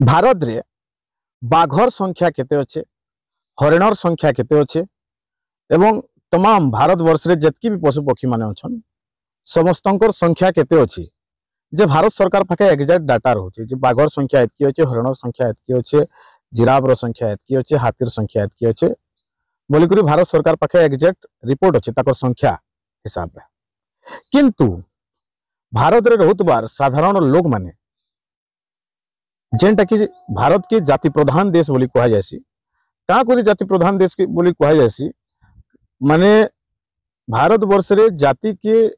भारत रे बाघर संख्या केते अच्छे, हरिणर संख्या केते अच्छे एवं तमाम भारत वर्ष रे जतकी भी पशु पक्षी माने अछन समस्तंकर संख्या केते अछि जे भारत सरकार पाखे एग्जैक्ट डाटा रहउछि जे बाघर संख्या एतकी अच्छे, हरिणर संख्या एतकी अच्छे, जिराफर संख्या एतकी अच्छे, हाथीर संख्या एतकी अच्छे बोलिकरी भारत सरकार पाखे एग्जैक्ट रिपोर्ट अच्छे ताकर संख्या हिसाब रे। किंतु भारत रे रहुतबार साधारण लोक माने जेनटा कि भारत के जाति प्रधान देश बोली कहा जायसी का करी जाति प्रधान देश के बोली कहा जायसी माने भारत वर्ष रे जाति के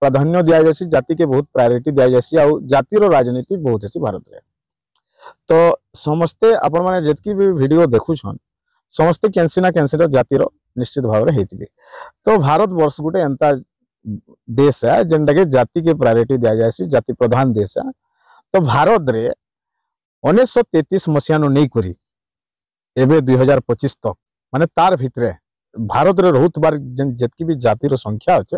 प्राधान्य दिया जायसी, जाति के बहुत प्रायोरिटी दिया जायसी आ जातिर राजनीति बहुत है भारत रे। तो समस्ते आपण माने जतकी भी वीडियो देखुछन समस्ते कैंसी ना कैंसी जातिर निश्चित भाव रे हेतिबे। तो भारत वर्ष गुटे एंता देश है जेनटा के जाति के प्रायोरिटी दिया जायसी, जाति प्रधान देश है। तो भारत रे 1933 मसीहा नहीं करी एबे 2025 तक माने तार भितरे भारत रे बहुत बार जतकी भी जातिर संख्या अच्छे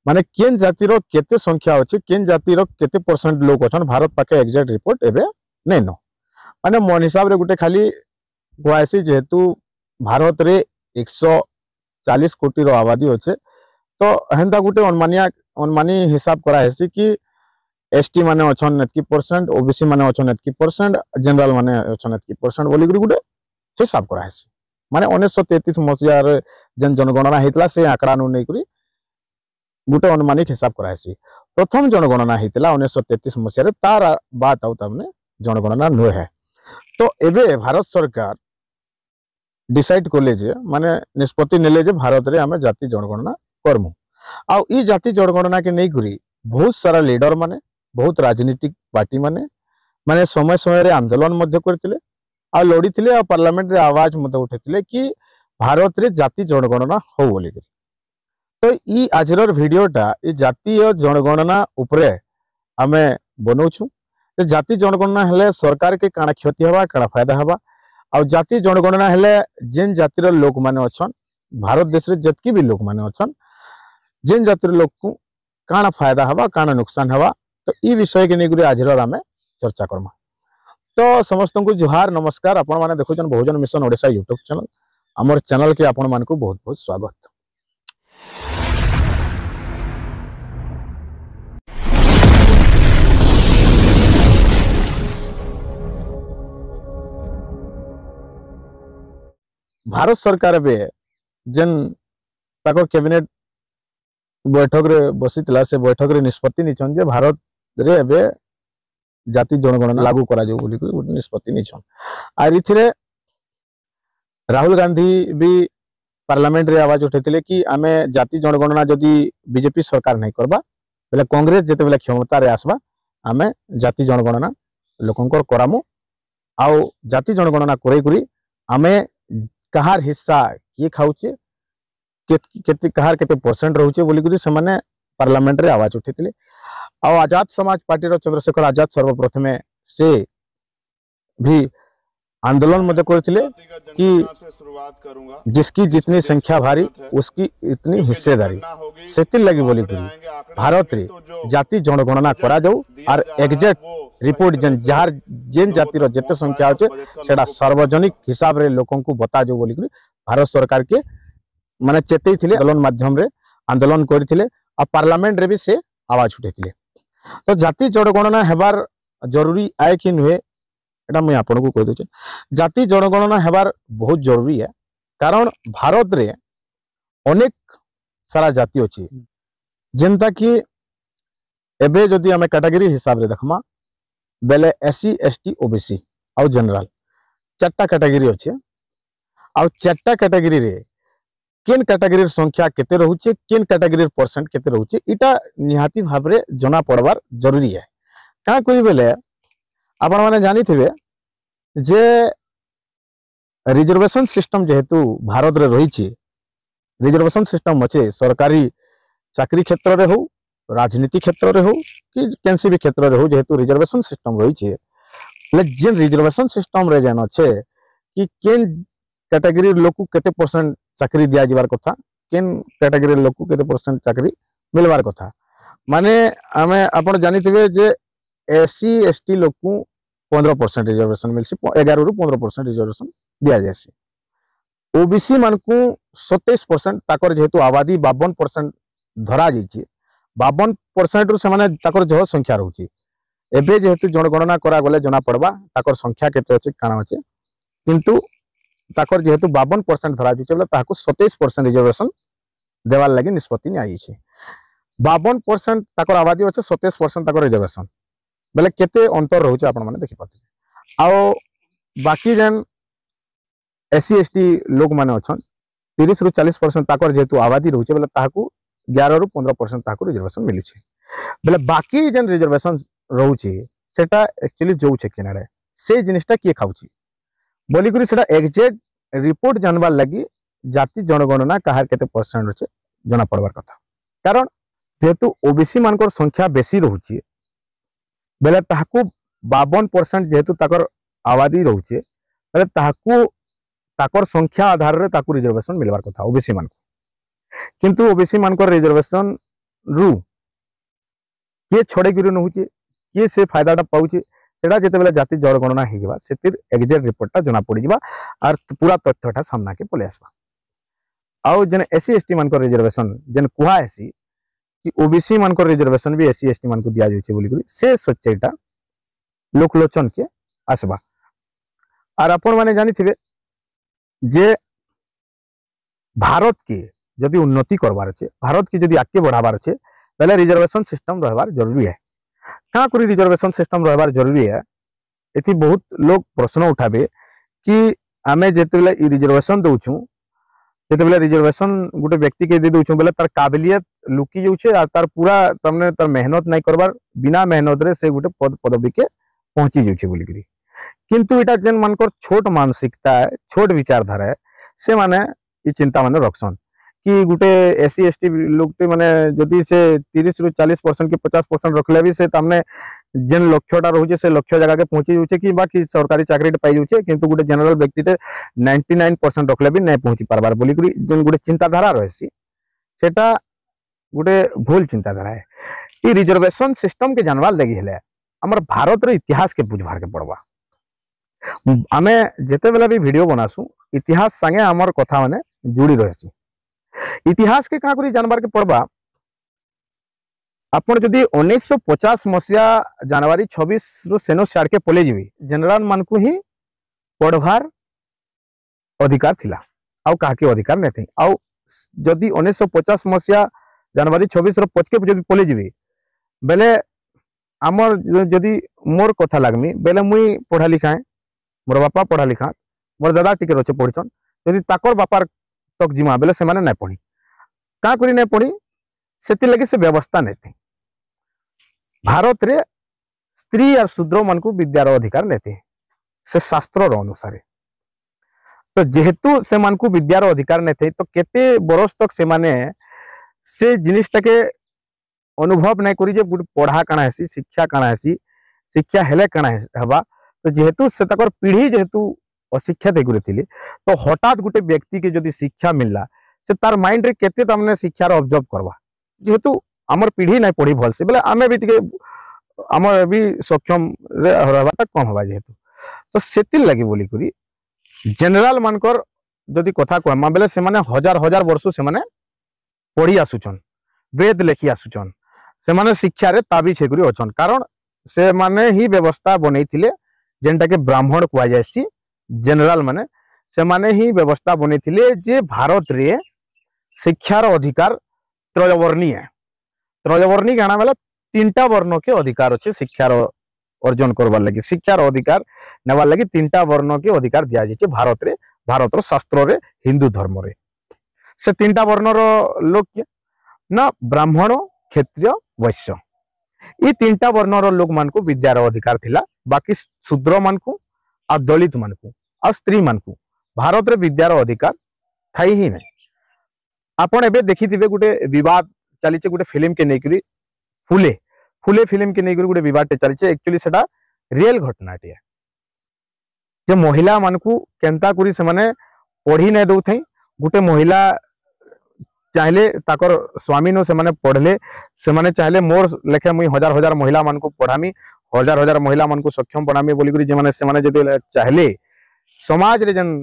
माने केन जातिर केते संख्या अच्छे, केन जातिर केते परसेंट लोग अछन भारत पाके एग्जैक्ट रिपोर्ट एबे नै न माने मन हिसाब रे गुटे खाली कहसी जेहेतु भारत रे 140 कोटी रो आबादी अच्छे तो हेंता गुटे अनमानी हिसाब करा हेसी कि एसटी माने अछन एतकी परसेंट, ओबीसी माने अछन एतकी परसेंट, जनरल माने अछन एतकी परसेंट बोली गुटे हिसाब करा हेसी। माने 1933 मसीहा रे जन जनगणना हेतला से आंकड़ा नु नै करी गुटे अनुमानिक हिसाब करा हेसी। प्रथम जनगणना हेतला 1933 मसीहा रे, तार बात आउ तमने जनगणना नु है। तो एबे भारत सरकार डिसाइड करले जे माने निष्पत्ति नेले जे भारत रे हमें जाति जनगणना करमु आ ई जाति जनगणना के नै करी बहुत सारा लीडर माने, बहुत राजनीतिक पार्टी माने माने समय समय रे आंदोलन मध्य करथिले आ लड़ीथिले आ पार्लियामेंट रे आवाज मध्य उठेथिले कि भारत रे जाति जनगणना हो बोली। तो ई आजर वीडियोटा ई जातीय जनगणना उपरे आमे बनौछु। जाति जनगणना हेले सरकार के काना क्षति हवा, काना फायदा हवा आ जाति जनगणना हेले जेन जातिर लोक माने अछन भारत देश रे जतकी भी लोक माने अछन जेन जातिर लोक को काना फायदा हवा, काना नुकसान हवा। तो ई विषय के निगुरी आजर आमे चर्चा करमा। तो समस्त को जुहार नमस्कार। आपण माने देखुछन बहुजन मिशन ओडिशा यूट्यूब चैनल। हमर चैनल के आपण मान को बहुत बहुत स्वागत। भारत सरकार बे जेन ताको कैबिनेट बैठक रे बसितला से बैठक रे निष्पत्ति निछन जे भारत रे एबे जाति जनगणना लागू करा जो बोली को निष्पत्ति निछन। आ इथिरे राहुल गांधी भी पार्लियामेंट रे आवाज उठेतिले कि आमे जाति जनगणना जदि बीजेपी सरकार नहीं करबा बेले कांग्रेस जेते बेले क्षमता रे आसबा आमे जाति जनगणना लोकंकर करामु आउ जाति जनगणना करे करी आमे कहार हिस्सा किए खाउचे केते कहार केते परसेंट रहउचे बोली करी से माने पार्लियामेंट रे आवाज उठेतिले। आ आजाद समाज पार्टी रो चंद्रशेखर आजाद सर्वप्रथमे से भी आंदोलन मध्य करथिले कि जिसकी जितनी संख्या भारी उसकी इतनी हिस्सेदारी सेति लगी बोली करी भारत रे जाति जनगणना करा जाऊ और एग्जैक्ट रिपोर्ट जेन जाति रो जते संख्या होचे सेडा सार्वजनिक हिसाब रे लोकन को बता जो बोली करी भारत सरकार के माने चेतई थिले आंदोलन माध्यम रे आंदोलन करथिले आ पार्लियामेंट रे भी से आवाज उठेथिले। तो जाति जनगणना हेबार जरूरी आए कि नुहे एटा मैं आपन को कह दूचे। जाति जनगणना हेबार बहुत जरूरी है कारण भारत रे अनेक सारा जाति अछि जेनता कि एबे जदि हमें कैटेगरी हिसाब रे देखमा बेले एससी एसटी ओबीसी आ जनरल चारटा कैटेगरी अछि आ चारटा कैटेगरी रे केन कैटेगरी संख्या केते रहउचे, केन कैटेगरी परसेंट केते रहउचे इटा निहाती भाव रे जना पड़वार जरूरी है। का कोई बेले आपण माने जानी थिबे जे रिजर्वेशन सिस्टम जेहेतु भारत रे रही छे, रिजर्वेशन सिस्टम अच्छे सरकारी चाकरी क्षेत्र रे हो, राजनीति क्षेत्र रे हो कि केनसी भी क्षेत्र रे हो जेहेतु रिजर्वेशन सिस्टम रही छे जेन रिजर्वेशन सिस्टम रे जन अच्छे कि केन कैटेगरी लोक को केते परसेंट चाकरी दिया जिबार कथा, केन कैटेगरी लोक को केते परसेंट चाकरी मिलवार कथा। माने आमे आपण जानी थिबे जे एससी एसटी लोक को 15% रिजर्वेशन मिलसी 11 रु 15% रिजर्वेशन दिया जायसी ओबीसी मान को 27% ताकर जेहेतु आबादी 52% धरा जाइए 52% रु से ताकर जह संख्या रोचे एबे जेहेतु जनगणना करा गले जना पड़वा ताकर संख्या केते अछि काना अछि किंतु ताकर जेहेतु 52% धरा जाइए बोले ताको 27% रिजर्वेशन देवार लगी निष्पत्ति नि आई छै 52% ताकर आबादी अछि 27% ताकर रिजर्वेशन बेले केते अंतर रहउछ आपण माने देखि पाते आओ बाकी जन एससी एसटी लोक माने अछन 30 रु 40% ताकर जेहेतु आबादी रहउछ बेले ताको 11 रु 15% ताको रिजर्वेशन मिलु छै बेले बाकी जन रिजर्वेशन रहउछ सेटा एक्चुअली जो छै केनारे से जिनिसटा के खाउची बोली करी सेटा एग्जैक्ट रिपोर्ट जानबार लगी जाति जनगणना कहार केते परसेंट अछि जना पड़बार कथा कारण जेहेतु ओबीसी मानकर संख्या बेसी रहउची बेले ताहाकू 52% जेहेतु ताकर आबादी रहउचे बेले ताहाकू ताकर संख्या आधार रे ताकू रिजर्वेशन मिलबार कथा ओबीसी मान किंतु ओबीसी मानकर रिजर्वेशन रु के छोड़े गिरि नहुचे के से फायदाटा पाउचे सेटा जेते बेले जाति जनगणना हे जबा सेतिर एग्जैक्ट रिपोर्टटा जना पड़ी जबा आर पूरा तथ्यटा सामना के पले आसबा आउ जने एससी एसटी मानकर रिजर्वेशन जन कुहा एसी कि ओबीसी मानकर रिजर्वेशन भी एससी एसटी मान को दिया जाइछे बोली से सच्चाईटा लोकलोचन के आसबा आर आपण माने जानि थिबे जे भारत के यदि उन्नति करबार छे भारत के यदि आगे बढ़ाबार छे पहले रिजर्वेशन सिस्टम रहबार जरूरी है क्या करी रिजर्वेशन सिस्टम रहबार जरूरी है एथि बहुत लोग प्रश्न उठाबे कि आमे जेतेबेले ई रिजर्वेशन दउछु जेतेबेले रिजर्वेशन गोटे व्यक्ति के दे दउछु बेले तार काबिलियत लुकी जाउछे आ तार पूरा तमने तार मेहनत नहीं करबार बिना मेहनत रे से गोटे पद पदवी के पहुंची जाउछे बोली करी किंतु एटा जेन मानकर छोट मानसिकता है छोट विचारधारा है से माने ई चिंता माने रखसन कि गोटे एससी एसटी लोग माने जदि से 30 रु 40% की 50% रखले भी से तमने जेन लक्ष्यटा रहउछे से लक्ष्य जगह के पहुंची जाउछे कि बाकी सरकारी चाकरी पाई जाउछे किंतु गोटे जनरल व्यक्ति ते 99% रखले भी नहीं पहुंची पारबार बोली करी जेन गोटे चिंताधारा रहसी सेटा गोटे भूल चिंताधारा है ई रिजर्वेशन सिस्टम के जानवार लगी हेले हमर भारत रे इतिहास के बुझबार के पड़वा आमे जेते बेला भी वीडियो बनासु इतिहास संगे हमर कथा माने जुड़ी रहसी इतिहास के कहा करी जानबार के पड़वा आपण जदि 1950 मसिया जनवरी 26 रु सेनो सार के पले जीवी जनरल मान को ही पढ़वार अधिकार थिला आउ कहा के अधिकार नै थी आउ जदि 1950 मसिया जनवरी 26 रु पचके जदि पले जीवी बेले आमर जदि मोर कथा लागमी बेले मुई पढ़ा लिखा है मोर बापा पढ़ा लिखा मोर दादा टिके रचे पढ़िछन जदि ताकर बापार तक जिमा बेले से माने नै पढ़ी का करी नै पढ़ी सेति लगी से व्यवस्था नै थी भारत रे स्त्री और शूद्र मन को विद्यार अधिकार नै थी से शास्त्र रो अनुसार तो जेहेतु से मन को विद्यार अधिकार नै थी तो केते बरस तक से माने से जिनिसटा के अनुभव नै करी जे पढ़ा काना हेसी शिक्षा काना हेसी शिक्षा हेले काना हेबा तो जेहेतु से तकर पीढ़ी जेहेतु अशिक्षित एगुरे थिले तो हठात गोटे व्यक्ति के जदि शिक्षा मिलला से तार माइंड रे केते तमने शिक्षा रो ऑब्जर्व करवा जेहेतु हमर पीढ़ी नै पढ़ी भल से बेले आमे भी टिके हमर भी सक्षम रे रहबाटा कम हवा जेहेतु तो सेति लागि बोली करी जनरल मानकर जदि कथा कहमा बेले से माने हजार हजार वर्ष से माने पढ़ी आसुचन वेद लेखि आसुचन से माने शिक्षा रे ताबी छेगुरी अछन कारण से माने ही व्यवस्था बनैथिले जेनटा के ब्राह्मण कुआ जायसी जनरल माने से माने ही व्यवस्था बनैथिले जे भारत रे शिक्षार अधिकार त्रयवर्णी गाना वाला 3टा वर्ण के अधिकार अच्छे शिक्षार अर्जन करबार लगी शिक्षार अधिकार नेबार लगी 3टा वर्ण के अधिकार दिया जाइए भारत रे भारत शास्त्र रे हिंदू धर्म रे से 3टा वर्ण रो लोक के ना ब्राह्मण क्षत्रिय वैश्य ये 3टा वर्ण रो लोक मान को विद्यार अधिकार थिला बाकी शूद्र मान को आ दलित मान को आ स्त्री मान को भारत रे विद्यार अधिकार थाई ही नहीं आपण एबे देखिथिबे गुटे विवाद चलीचे गुटे फिल्म के नेकरी फुले फुले फिल्म के नेकरी गुटे विवाद टे चलीचे एक्चुअली सेटा रियल घटनाटी है जे महिला मान को केंता करी से माने पढ़ी नै दउ थई गुटे महिला चाहले ताकर स्वामी नो से माने पढ़ले से माने चाहले मोर लेखे मुई हजार हजार महिला मान को पढ़ामी हजार हजार महिला मन को सक्षम बनामी बोली करी जेमाने से माने जदि चाहले समाज रे जन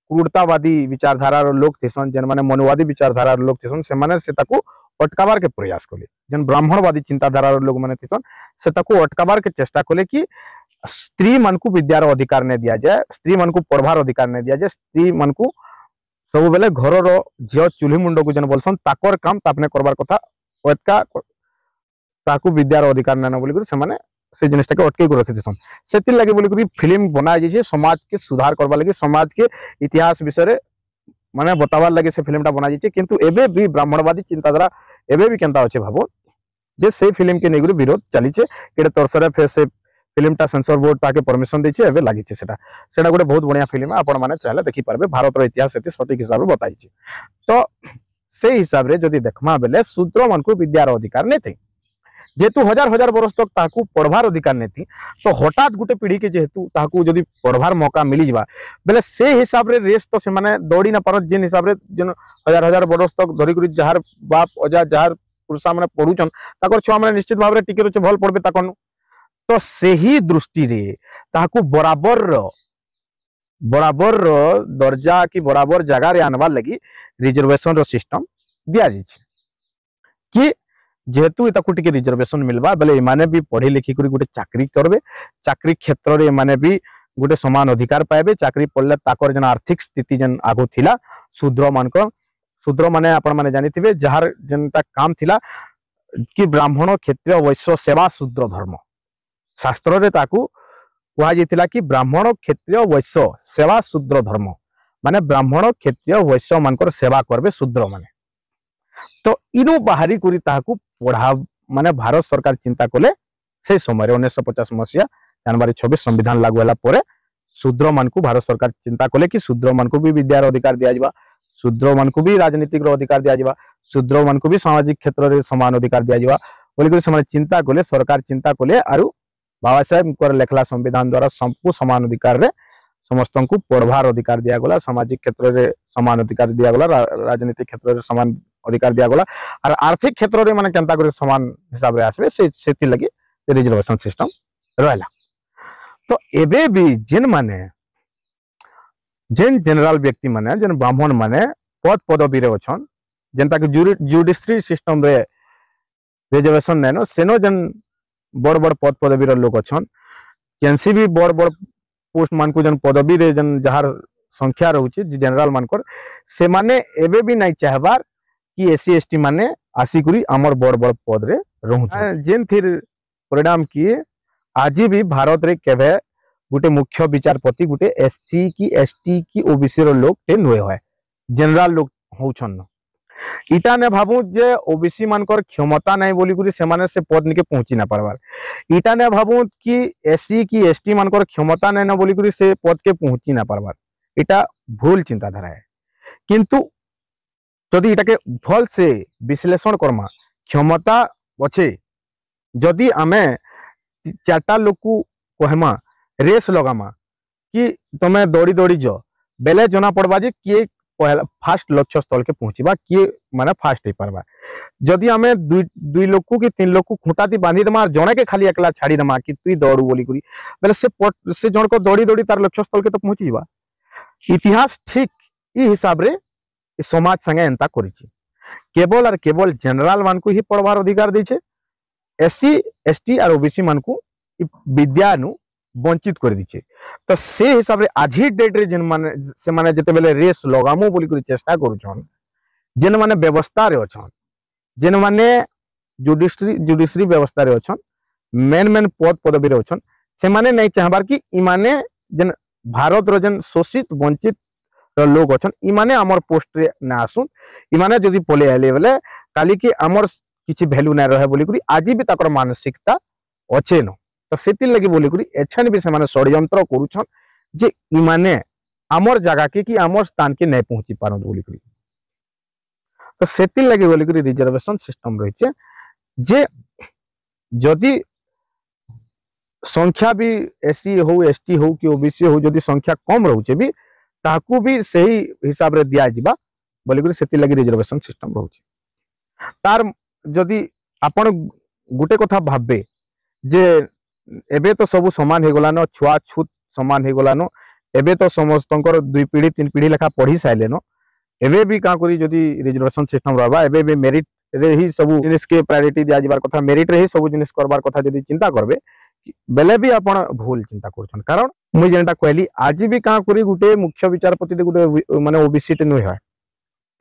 क्रूरतावादी विचारधारा लोग थिसन जन माने मनोवादी विचारधारा लोग थिसन से माने से ताको अटकाबार के प्रयास कले जन ब्राह्मणवादी चिंताधारा लोग माने थिसन से ताको अटकाबार के चेष्टा कले कि स्त्री मन को विद्यार अधिकार ने दिया जाए स्त्री मन को पढ़वार अधिकार ने दिया जाए स्त्री मन को सब बेले घर रो झियो चूल्ही मुंड को जन बोलसन ताकर काम तापने करबार कथा ओतका ताकू विद्यार अधिकार नाना बोली करी से माने से जिनिसटा के अटके को रखि देथन सेति लागि बोली करी फिल्म बनाय जे समाज के सुधार करबा लागि समाज के इतिहास विषय रे माने बतावार लागि से फिल्मटा बनाय जे किंतु एबे भी ब्राह्मणवादी चिंताधारा एबे भी केनता अछि भाबो जे से फिल्म के नेगुरी विरोध चली छे केडे तोरसरे फेर से फिल्मटा सेंसर बोर्ड ताके परमिशन दै छे एबे लागि छे सेटा गोटे बहुत बढ़िया फिल्म है आपण माने चाहे देखि पारबे भारत रो इतिहास एते सटीक हिसाब रे बताई छे तो से हिसाब रे जदि देखमा बेले शूद्र मन को विद्यार अधिकार नै थी जेतु हजार हजार वर्ष तक ताकू पढ़वार अधिकार नहीं थी तो हठात गोटे पीढ़ी के जेतु ताकू जदि पढ़वार मौका मिली जावा बेले से हिसाब रे रेस तो से माने दौड़ी ना पारत जिन हिसाब रे जन हजार हजार वर्ष तक धरी करी जहार बाप अजा जहार पुरुषा माने पढुचन ताकर छुआ माने निश्चित भाव रे टिके रचे भल पड़बे ताकन तो सही दृष्टि रे ताकू बराबर दर्जा की बराबर जगह रे आनवा लगी रिजर्वेशन रो सिस्टम दिया जाय कि जेहेतु ताकू टिके रिजर्वेशन मिलबा बेले एमाने भी पढ़ी लिखी करी गोटे चाकरी करबे चाकरी क्षेत्र रे एमाने भी गोटे समान अधिकार पाएबे चाकरी पड़ले ताकर जन आर्थिक स्थिति जन आगो थिला शूद्र माने आपण माने जानिथिबे जहार जनता काम थिला कि ब्राह्मण क्षत्रिय वैश्य सेवा शूद्र धर्म शास्त्र रे ताकू कहा जाइथिला कि ब्राह्मण क्षत्रिय वैश्य सेवा शूद्र धर्म माने ब्राह्मण क्षत्रिय वैश्य मानकर सेवा करबे शूद्र माने तो इनु बाहरी करी ताकू पढ़ा माने भारत सरकार चिंता कले से समय 1950 मसीहा जनवरी 26 संविधान लागू होला परे शूद्र मान को भारत सरकार चिंता कले कि शूद्र मान को भी विद्यार अधिकार दिया जाबा शूद्र मान को भी राजनीतिक रो अधिकार दिया जाबा शूद्र मान को भी सामाजिक क्षेत्र रे समान अधिकार दिया जाबा बोली करी समय चिंता कले सरकार चिंता कले आरु बाबा साहेब को लेखला संविधान द्वारा सबको समान अधिकार रे समस्त को पढ़वार अधिकार दिया गला सामाजिक क्षेत्र रे समान अधिकार दिया गला राजनीतिक क्षेत्र रे समान अधिकार दिया गला और आर्थिक क्षेत्र रे माने केनता करे समान हिसाब रे आसबे सेति लगी रिजर्वेशन सिस्टम रहला तो एबे भी जिन माने जिन जनरल व्यक्ति माने जिन ब्राह्मण माने पद पदवी रे अछन जनता के जुडिशरी सिस्टम रे रिजर्वेशन नेनो सेनो जन बड़ बड़ पद पदवी रे लोग अछन केनसी भी बड़ बड़ पोस्ट मान को जन पदवी रे जन जहार संख्या रहउची जनरल मानकर से माने एबे भी नहीं चाहबार कि एससी एसटी माने आसी करी हमर बड़ बड़ पद रे रहु जेन थिर परिणाम किए आज भी भारत रे केबे गुटे मुख्य विचारपति गुटे एससी की एसटी की ओबीसी रो लोग टे नय होय जनरल लोग होउछन इटा ने भाबू जे ओबीसी मानकर क्षमता नहीं बोली करी से माने से पद निके पहुंची ना पारबार इटा ने भाबू कि एससी की एसटी मानकर क्षमता नहीं ना बोली करी से पद के पहुंची ना पारबार इटा भूल चिंताधारा है किंतु जदि इटा के भल से विश्लेषण करमा क्षमता अच्छे जदि आमे चारटा लोक को कहमा रेस लगामा कि तमे दौड़ी दौड़ी जो बेले जना पड़बा जे किए पहला फास्ट लक्ष्य स्थल के पहुंचीबा किए माने फास्ट ही पारबा जदि आमे दुई लोक की तीन लोक खुंटाती बांधी दमा जणे के खाली एकला छाड़ी दमा कि तुई दौड़ू बोली करी बेले से जण को दौड़ी दौड़ी तार लक्ष्य स्थल के तो पहुंची जीवा इतिहास ठीक ई हिसाब रे समाज संगे एंता करिछि केवल और केवल जनरल मान को ही पढ़वार अधिकार दै छे एससी एसटी और ओबीसी मान को विद्या नु वंचित कर दीचे तो से हिसाब रे आज ही डेट रे जन माने से माने जते बेले रेस लगामो बोली करी चेष्टा करूछन जन माने व्यवस्था रे अछन जन माने जुडिशरी व्यवस्था रे अछन मेन पद पदवी रे अछन से माने नहीं चाहबार कि इमाने जन भारत रो जन शोषित वंचित लोग अछन इमाने हमर पोस्ट रे ना आसुन इमाने जदी पले आले बेले काली के हमर किछि वैल्यू ना रहे बोली करी आज भी ताकर मानसिकता अच्छे न तो सेति लगी बोली करी एछन भी से माने षड्यंत्र करूछन जे इमाने हमर जगह के कि हमर स्थान के नहीं पहुंची पारन बोली करी तो सेति लगी बोली करी रिजर्वेशन सिस्टम रही छे जे जदी संख्या भी एससी हो एसटी हो कि ओबीसी हो जदी संख्या कम रहउछे भी ताकू भी सही हिसाब रे दिया जिबा बोली करी सेति लगी रिजर्वेशन सिस्टम रहउछे तार जदी आपण गुटे कथा भाबे जे एबे तो सब समान हो गलान छुआ छूत समान हो गलान एबे तो समस्त 2 पीढ़ी 3 पीढ़ी लेखा पढ़ी साइलेन एबे भी का करी जदी रिजर्वेशन सिस्टम रहबा एबे भी मेरिट रे ही सब जिनिस के प्रायोरिटी दिया जिबार कथा मेरिट रे ही सब जिनिस करबार कथा जदी चिंता करबे बेले भी आपण भूल चिंता करछन कारण मुई जेनटा कहली आज भी का करी गुटे मुख्य विचारपति दे गुटे माने ओबीसी टे नय है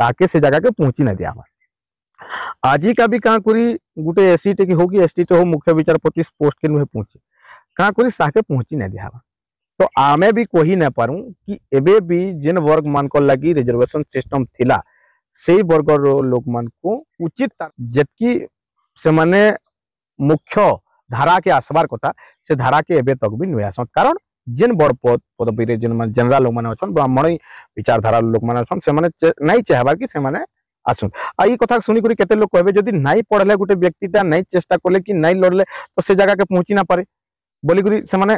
ताके से जगह के पहुंची ना दिया आज का भी का करी गुटे एससी टे की हो कि एसटी टे हो मुख्य विचारपति पोस्ट के नुहे पहुंची का करी साके पहुंची ना दिया तो आमे भी कही ना पारू कि एबे भी जिन वर्ग मान को लगी रिजर्वेशन सिस्टम थिला से वर्ग लोक मान को उचित जतकी से माने मुख्य धारा के आसबार कथा से धारा के एबे तक भी नुय आसन कारण जिन बड़ पदवी रे जिन मान जनरल लोक माने अछन ब्राह्मण विचारधारा लोक माने अछन से माने नहीं चाहबार कि से माने आसुन आ ई कथा सुनी करी केते लोग कहबे जदी नहीं पढ़ले गुटे व्यक्तिटा नहीं चेष्टा करले कि नहीं लड़ले तो से जगह के पहुंची ना पारे बोली करी से माने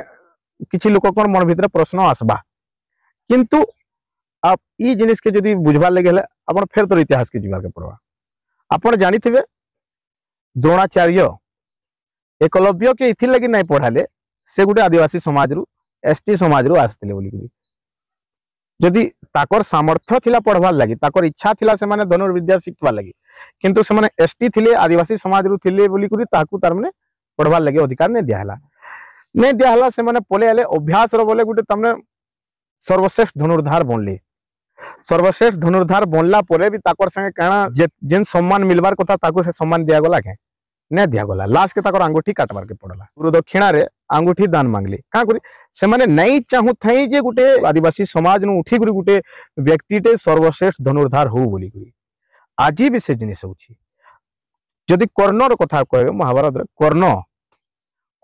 किछि लोक कोन मन भीतर प्रश्न आसबा किंतु आप ई जिनिस के जदी बुझबार लगे हले आपण फेर तो इतिहास के जीवार के पड़वा आपण जानिथिबे द्रोणाचार्य एकलव्य के इथि लगी नहीं पढ़ाले से गुटे आदिवासी समाज रु एसटी समाज रु आस्तिले बोली करी जदि ताकर सामर्थ्य थिला पढ़वार लगी ताकर इच्छा थिला से माने धनुर्विद्या शिखवार लगी किंतु से माने एसटी थिले आदिवासी समाज रु थिले बोली करी ताकू तार माने पढ़वार लगी अधिकार ने दियाला नहीं दियाला से माने पले आले अभ्यास रो बोले गुटे तमने सर्वश्रेष्ठ धनुर्धार बनले सर्वश्रेष्ठ धनुर्धार बनला परे भी ताकर संगे काना जेन सम्मान मिलबार कथा ताकू से सम्मान दिया गला के ने दिया गला लास्ट के ताकर अंगूठी काटबार के पड़ला गुरु दक्षिणा रे अंगूठी दान मांगली का करी से माने नहीं चाहू थई जे गुटे आदिवासी समाज नु उठी गुरी गुटे व्यक्ति टे सर्वश्रेष्ठ धनुर्धार हो बोली करी आज भी से जिनिस होची जदि कर्ण रो कथा कहबे महाभारत रे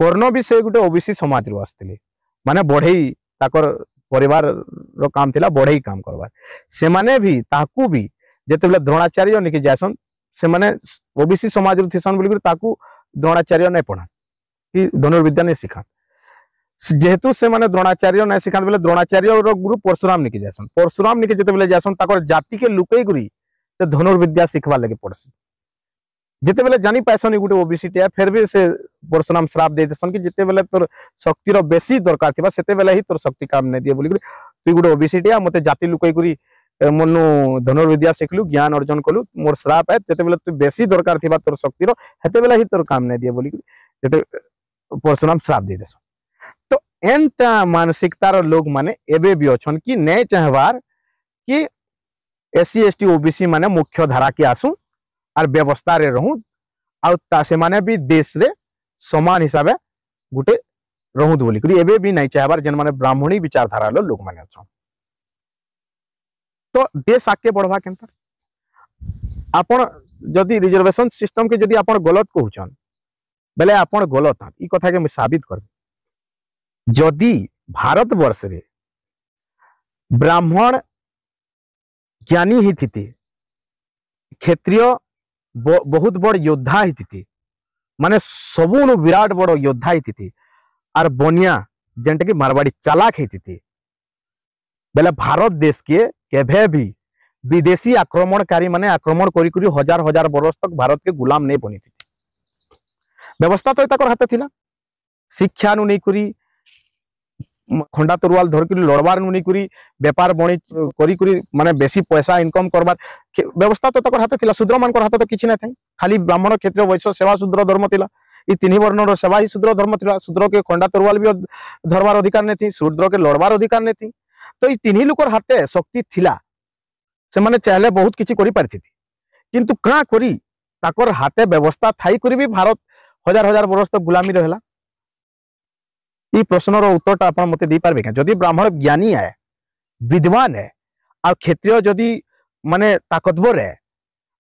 कर्ण भी से गुटे ओबीसी समाज रो आस्तिले माने बढ़ई ताकर परिवार रो काम थिला बढ़ई काम करबार से माने भी ताकू भी जेते बेले द्रोणाचार्य निके जासन से माने ओबीसी समाज रु थिसन बोली ताकू द्रोणाचार्य नहीं पढ़ा कि धनुर्विद्या नहीं सिखा जेहेतु से माने द्रोणाचार्य नहीं सिखा बेले द्रोणाचार्य रो गुरु परशुराम निके जेते बेले जासन ताकर जाति के लुकई गुरी से धनुर्विद्या सिखवा लगे पड़सी जेते बेले जानी पाइसन गुटे ओबीसी टे फिर भी से परशुराम श्राप दे देसन कि जेते बेले तोर शक्ति रो बेसी दरकार थिबा सेते बेले ही तोर शक्ति काम नहीं दिए बोली तू गुटे ओबीसी टे मते जाति लुकई गुरी मनु धनुर्विद्या शिखलु ज्ञान अर्जन कलु मोर श्राप है तेते बेले तू बेसी दरकार थिबा तोर शक्ति रो हेते बेले ही तोर काम नहीं दिए बोली जेते परशुराम श्राप दे देसन तो एंता मानसिकता रो लोग माने एबे भी अछन कि नै चाहबार कि एससी एसटी ओबीसी माने मुख्य धारा के आसु और व्यवस्था रे रहू आ से माने भी देश रे समान हिसाबे गुटे रहू बोली करी एबे भी नहीं चाहबार जन माने ब्राह्मणी विचारधारा लो लोग माने अछन तो देश आके बढ़वा केनता आपण जदि रिजर्वेशन सिस्टम के जदि आपण गलत कहउछन बेले आपण गलत ई कथा के मैं साबित करबी जदि भारत वर्ष रे ब्राह्मण ज्ञानी ही थिते क्षेत्रीय बहुत बड़ योद्धा ही थिते माने सबुनु विराट बड़ योद्धा ही थिते आर बनिया जेंटे कि मारवाड़ी चालाक ही थिते बेले भारत देश के केभे भी विदेशी आक्रमणकारी माने आक्रमण करी करी हजार हजार बरस तक भारत के गुलाम नहीं बनी थी व्यवस्था तो ताकर हाथ थिला शिक्षा नु नहीं करी खंडा तरुआल धर करी लड़बार नु नहीं करी व्यापार वाणिज करी करी माने बेसी पैसा इनकम करबार व्यवस्था तो ताकर हाथ थिला शूद्र मान हाथ तो किछि नै थाई खाली ब्राह्मण क्षत्रिय वैश्य सेवा शूद्र धर्म थिला ई तीन वर्ण रो सेवा ही शूद्र धर्म थिला शूद्र के खंडा तरुआल भी धरबार अधिकार नै थी शूद्र के लड़बार अधिकार नै थी तो ई तीन लोकर हाथे शक्ति थिला से माने चाहले बहुत किछि करि पारथि किंतु का करी ताकर हाथे व्यवस्था थाई करी भी भारत हजार हजार बरस तक गुलामी रहला ई प्रश्न रो उत्तरटा आपण मते दी पारबे जदि ब्राह्मण ज्ञानी है विद्वान है आ क्षेत्रीय जदि माने ताकतवर है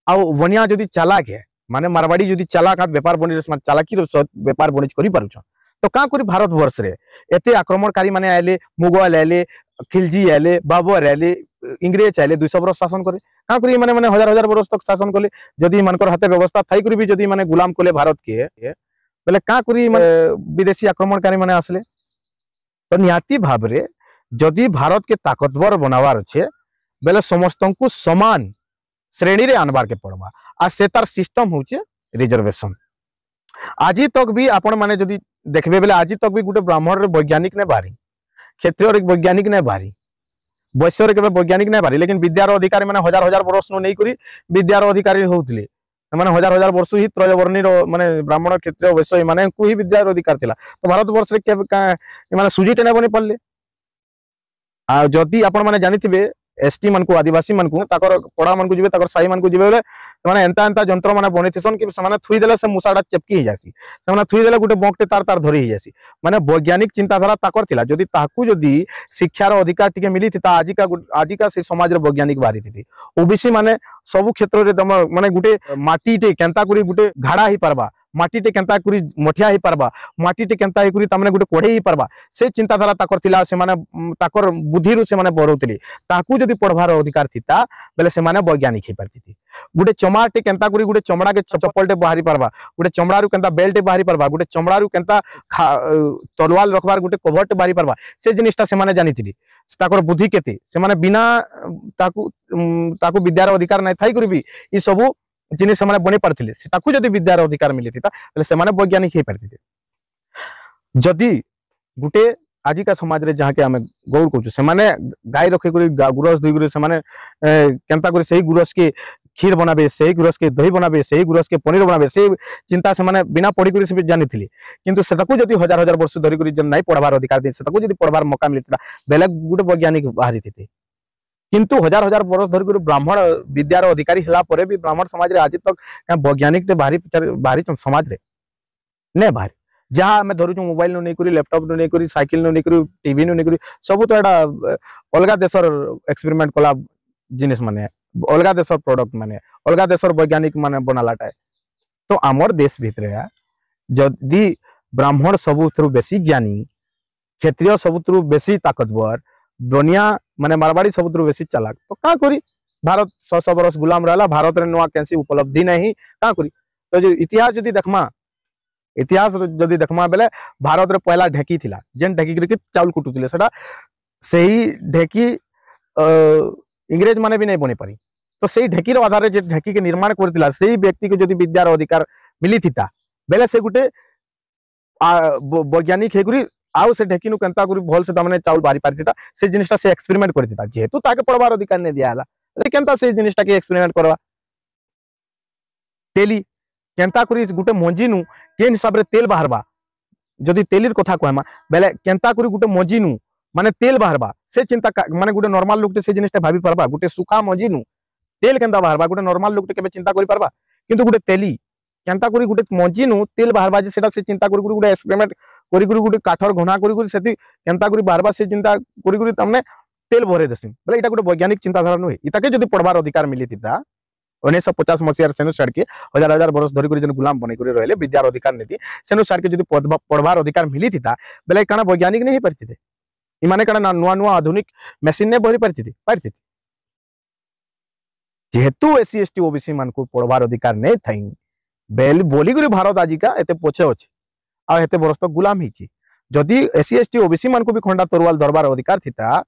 आ वनिया जदि चालाक है माने मारवाड़ी जदि चालाक व्यापार वाणिज्य चालाकी रो व्यापार वाणिज्य करि पारुछ तो का करी भारत वर्ष रे एते आक्रमणकारी माने आले मुगल आले खिलजी आले बाबर आले इंग्रेज आले 200 बरस शासन करे का करी माने माने हजार हजार बरस तक शासन कले जदि मानकर हाथे व्यवस्था थाई करी भी जदि माने गुलाम कले भारत के बेले का करी माने विदेशी आक्रमणकारी माने आसले तो निहाती भाव रे जदि भारत के ताकतवर बनावार छे बेले समस्त को समान श्रेणी रे आनबार के पड़वा आ से तार सिस्टम होचे रिजर्वेशन आज तक भी आपण माने जदि देखबे बेले आज तक भी गोटे ब्राह्मण रे वैज्ञानिक ने बारी, क्षत्रिय रे वैज्ञानिक ने बारी, वैश्य रे केबे वैज्ञानिक ने बारी, लेकिन विद्यार अधिकारी माने हजार हजार वर्ष नु नै करी विद्यार अधिकारी होउतले माने हजार हजार वर्ष ही त्रयवर्णी रो माने ब्राह्मण क्षत्रिय वैश्य माने को ही विद्यार अधिकार थिला। तो भारत वर्ष रे के माने सुजीटे ने बनि पड़ले। आ जदि आपण माने जानिथिबे एसटी मन को आदिवासी मन को ताकर पड़ा मन को जिबे ताकर साई मन को जिबे बेले माने एंता एंता जंत्र माने बनिथिसन कि माने थुई देले से मुसाडा चेपकी ही जासी, माने थुई देले गुटे बंकटे तार तार धरी ही जासी। माने वैज्ञानिक चिंताधारा ताकर थिला। जदि ताकू जदि शिक्षार अधिकार टिके मिली थिता आजिका से समाज रे वैज्ञानिक बारी थी। ओबीसी माने सब क्षेत्र रे दम माने गुटे माटी टे केंता करी गुटे घाड़ा ही परबा, माटी टे केंता करी मठिया ही परबा, माटी टे केंता ही करी तमने गुटे कोढ़े ही परबा, से चिंताधारा ताकर थिला। से माने ताकर बुद्धि रु से माने बरौतली। ताकू जदि पढ़वार अधिकार थिता बेले से माने वैज्ञानिक ही परती। गुटे चमड़ा टे केंता करी गुटे चमड़ा के चप्पल टे बाहरी परबा, गुटे चमड़ा रु केंता बेल्ट बाहरी परबा, गुटे चमड़ा रु केंता तलवार रखबार गुटे कवर टे बाहरी परबा, से जिनिसटा से माने जानिथिली। ताकर बुद्धि केते से माने बिना ताकू विद्यार अधिकार नै थाई करबी ई सब जिनिस से माने बनि पारथिले। से ताकू जदि विद्यार अधिकार मिली थिता बेले से माने वैज्ञानिक हे परथिते। जदि गुटे आजिका समाज रे जहाँ के आमे गौर करछु से माने गाय रखे करी गुरस दुई गुरस से माने केंता करी सही गुरस के खीर बनाबे, सही गुरस के दही बनाबे, सही गुरस के पनीर बनाबे, से चिंता से माने बिना पढ़ी करी से जानि थिले। किंतु से ताकू जदि हजार हजार वर्ष धरि करी जन नै पढ़वार अधिकार दे से ताकू जदि पढ़वार मौका मिलिता बेले गुटे वैज्ञानिक बाहरी थिते। किंतु हजार हजार वर्ष धरि करी ब्राह्मण विद्यार अधिकारी हला परे भी ब्राह्मण समाज रे आज तक वैज्ञानिक ते बाहरी समाज रे ने बाहरी जहाँ आम धरुचु मोबाइल नु नहीं करी, लैपटॉप नु नहीं करी, साइकिल नु नहीं करी, टीवी नु नहीं करी, सब तो एटा अलगा देशर एक्सपेरिमेंट कला जिनिस माने, अलगा देशर प्रोडक्ट माने, अलगा देशर वैज्ञानिक माने बनालाटा। तो आमर देश भितर जदि ब्राह्मण सबुथरु बेसी ज्ञानी, क्षत्रिय सबुथरु बेसी ताकतवर, बनिया माने मारवाड़ी सबुथरु बेसी चालाक, तो का करी भारत 100 बरस गुलाम रहला। भारत रे नुआ कैंसी उपलब्धि नहीं का करी। तो जो इतिहास जदि देखमा, इतिहास जदि देखमा बेले भारत रे पहला ढेकी थिला, जेन ढेकी के चाउल कुटुथिले सेटा सही ढेकी इंग्रेज माने भी नहीं बनि पारी। तो सही ढेकी रो आधार जे ढेकी के निर्माण करथिला सही व्यक्ति को जदि विद्यार अधिकार मिली थिता बेले से गुटे वैज्ञानिक हेगुरी आउ से ढेकी नु केंता करी भल से तमने चाउल बारी पारी थिता, से जिनिसटा से एक्सपेरिमेंट करथिता। जेहेतु ताके पढ़वार अधिकार ने दियाला केंता से जिनिसटा के एक्सपेरिमेंट करवा। तेली केंता करी गुटे मंजी नु केन हिसाब रे तेल बाहरबा, जदि तेलीर कथा कहमा बेले केंता करी गुटे मंजी नु माने तेल बाहरबा, से चिंता माने गुटे नॉर्मल लोक से जिनिसटा भाबी परबा। गुटे सुखा मंजी नु तेल केंता बाहरबा गुटे नॉर्मल लोक केबे चिंता करि परबा। किंतु गुटे तेली केंता करी गुटे मंजी नु तेल बाहरबा जे सेटा से चिंता करी गुटे एक्सपेरिमेंट करी गुटे काठर घना करी सेति केंता करी बाहरबा से चिंता करी तमने तेल भरे देसिन बेले इटा गुटे वैज्ञानिक चिंताधारा नुहे। इताके जदि पढ़वार अधिकार मिली थिता 1950 मसीहार सेनु साइड के हजार हजार वर्ष धरि करी जन गुलाम बनै करी रहले विद्यार अधिकार नेति सेनु साइड के जदि पढ़वार अधिकार मिली थिता बेले काना वैज्ञानिक नहीं परथिते। इ माने काना नुआ नुआ आधुनिक मशीन ने भरी परथिते। जेहेतु एससी एसटी ओबीसी मान को पढ़वार अधिकार नहीं थाई बेल बोली करी भारत आजिका एते पछे अछि आ एते बरस तक गुलाम हिची। जदि एससी एसटी ओबीसी मान को भी खंडा तोरवाल दरबार अधिकार थिता,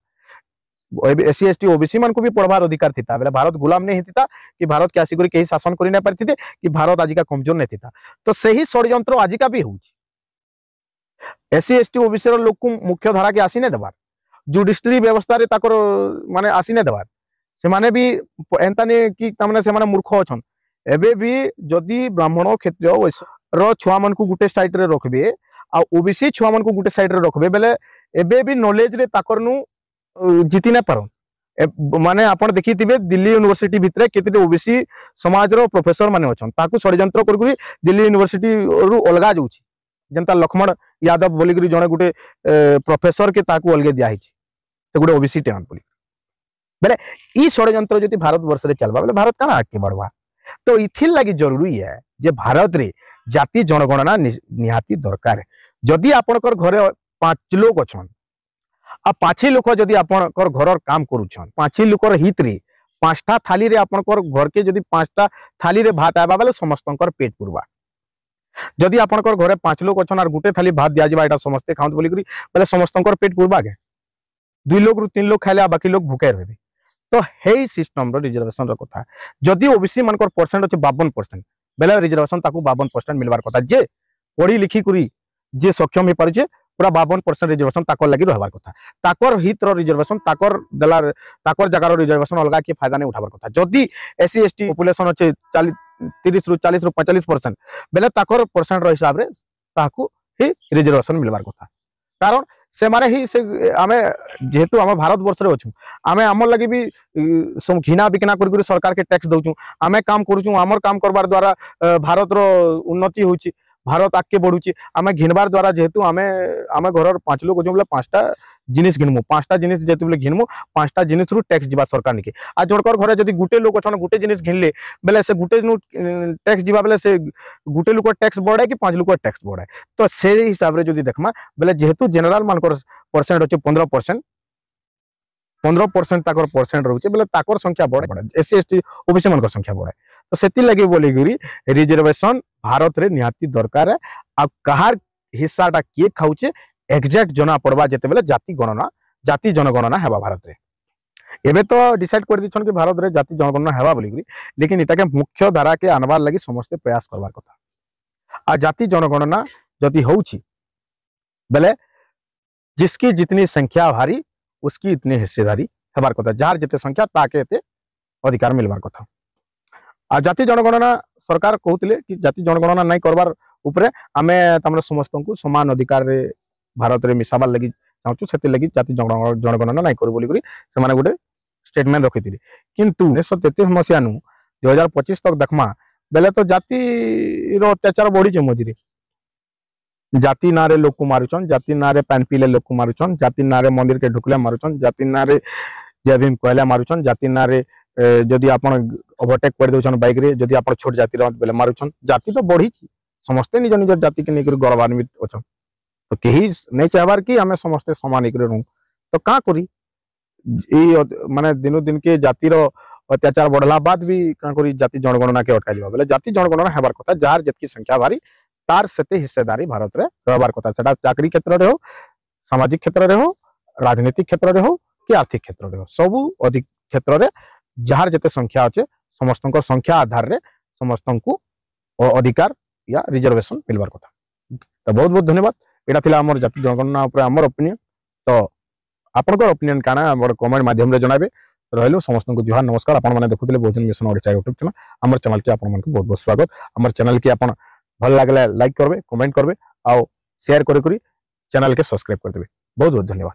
एससी एसटी ओबीसी मान को भी पढ़वार अधिकार थिता बेले भारत गुलाम नहीं थिता कि भारत के आसिक कहीं शासन करि नै परथिते कि भारत आजिका कमजोर नहीं थिता। तो सही षड्यंत्र आजिका भी होउची। एससी एसटी ओबीसी रो लोक को मुख्य धारा के आसी नै देबार, जुडिशरी व्यवस्था रे ताकर माने आसी नै देबार, से माने भी एंता ने कि तमने से माने मूर्ख अछन। एबे भी जदि ब्राह्मण क्षत्रिय वैश्य रो छुआ मन को गुटे साइड रे रखबे आ ओबीसी छुआ मन को गुटे साइड रे रखबे बेले एबे भी नॉलेज रे ताकर नु जीती ना पारन। माने आपण देखि थिबे दिल्ली यूनिवर्सिटी भितरे केते ओबीसी समाज रो प्रोफेसर माने अछन ताकू षड्यंत्र करकुरी दिल्ली यूनिवर्सिटी रु अलगा जाउची। जनता लक्ष्मण यादव बोली करी जने गुटे प्रोफेसर के ताकू अलगे दिया हिची से गुटे ओबीसी टेन बोली बेले ई षड्यंत्र जति भारत वर्ष रे चलबा बेले भारत काना आके बढ़वा। तो इथिल लागि जरूरी है जे भारत रे जाति जनगणना निहाती दरकार। जदि आपनकर घरे 5 लोग अछन आ 5 लोक जदि आपनकर घरर काम करूछन 5 लोकर हित रे 5टा थाली रे आपनकर घर के जदि 5टा थाली रे भात आबा बेले समस्तंकर पेट पुरवा। जदि आपनकर घरे 5 लोग अछन आर गुटे थाली भात दिया जिबा एटा समस्ते खाउत बोली करी बेले समस्तंकर पेट पुरवा के 2 लोग रु 3 लोग खाइले बाकी लोग भूखे रहबे। तो हेई सिस्टम रो रिजर्वेशन रो कथा जदि ओबीसी मानकर परसेंट अछि 52%, बेले रिजर्वेशन ताकू 52% मिलवार कथा जे पढ़ी लिखी करी जे सक्षम हो पारे पूरा 52% रिजर्वेशन ताकर लगी रहबार कथा ताकर हित रिजर्वेशन ताकर देलार ताकर जगार रिजर्वेशन अलगा के फायदा नहीं उठाबार कथा जदि एससी एसटी पॉपुलेशन अच्छे 30 रु 40 रु 45% बेले ताकर परसेंट हिसाब रे ताकू ही रिजर्वेशन मिलवार कथा कारण से मारे ही से आमे जेहेतु आम भारत वर्ष रे अछु आमे हमर लगी भी घिना बिकना कर सरकार के टैक्स दउछु आमे काम करूछु हमर काम करबार द्वारा भारत रो उन्नति होउची भारत आगे बढ़ुची आम घिनबार द्वारा जेहेतु आम आम घर 5 लोग अच्छे बोले 5टा जिनिस घिनमु 5टा जिनिस जेते बोले घिनमु 5टा जिनिस रु टैक्स जीवा सरकार निके आ जोड़कर घरे जदि गुटे लोग अछन गुटे जिनिस घिनले बेले से गुटे नु टैक्स जीवा बेले से गुटे लोग टैक्स बढ़े कि 5 लोग टैक्स बढ़े तो से हिसाब रे जदि देखमा बेले जेहेतु जनरल मानकर परसेंट अच्छे 15% ताकर परसेंट रोचे बेले ताकर संख्या बढ़े एससी एसटी ओबीसी मानकर संख्या बढ़े तो सेति लगे बोली गुरी रिजर्वेशन भारत रे निहाती दरकार है आ कहार हिस्साटा किए खाउचे एग्जैक्ट जना पड़वा जेते बेले जाति जनगणना हेबा भारत रे एबे तो डिसाइड कर दिछन कि भारत रे जाति जनगणना हेबा बोली गुरी लेकिन इता के मुख्य धारा के आनबार लगी समस्त प्रयास करबार कथा आ जाति जनगणना जदि होउची बेले जिसकी जितनी संख्या भारी उसकी इतनी हिस्सेदारी हेबार कथा जार जेते संख्या ताके एते अधिकार मिलबार कथा आ जाति जनगणना सरकार कहते कि जाति जनगणना नहीं करबार उपरे आमे तमरे समस्त को समान अधिकार रे भारत रे मिसाबार लगी चाहछु सेते लगी जाति जनगणना नहीं कर बोली करी से माने गोटे स्टेटमेंट रखिथिले किंतु 1933 मसिया नु 2025 तक देखमा बेले तो जाति रो अत्याचार बढ़ी जे मझिरे जाति नारे लोक को मारुचन जाति नारे पान पीले लोक को मारुचन जाति नारे मंदिर के ढुकले मारुचन जाति नारे जय भीम कहले मारुचन जाति नारे जदि आपण ओवरटेक कर देउछन बाइक रे जदि आपण छोट जाति रो बेले मारुछन जाति तो बढ़ी समस्ते निज निज जाति के नेकर गौरवान्वित अछन तो केही नहीं चाहबार कि हमें समस्ते समान एक रहू तो का करी माने दिनो दिन के जाति रो अत्याचार बढ़ला बाद भी का करी जाति जनगणना के अटका दिबा बेले जाति जनगणना हेबार कथा जार जतकी संख्या भारी तार सेते हिस्सेदारी भारत रे रहबार कथा सेटा चाकरी क्षेत्र रे हो सामाजिक क्षेत्र रे हो राजनीतिक क्षेत्र रे हो कि आर्थिक क्षेत्र रे हो सब अधिक क्षेत्र रे जार जते संख्या अच्छे समस्त संख्या आधार रे समस्त को अधिकार या रिजर्वेशन मिलवार कथा तो बहुत बहुत धन्यवाद एटा थिला हमर जाति जनगणना ऊपर हमर ओपिनियन तो आपनकर ओपिनियन काना हमर कमेंट माध्यम रे जणाबे रहलो समस्त को जुहार नमस्कार आपण माने देखुतले बहुजन मिशन ओडिसा यूट्यूब चैनल हमर चैनल के आपण मन को बहुत बहुत स्वागत हमर चैनल के आपण भल लागले लाइक करबे कमेंट करबे आ शेयर करी चैनल के सब्सक्राइब कर देबे बहुत बहुत धन्यवाद।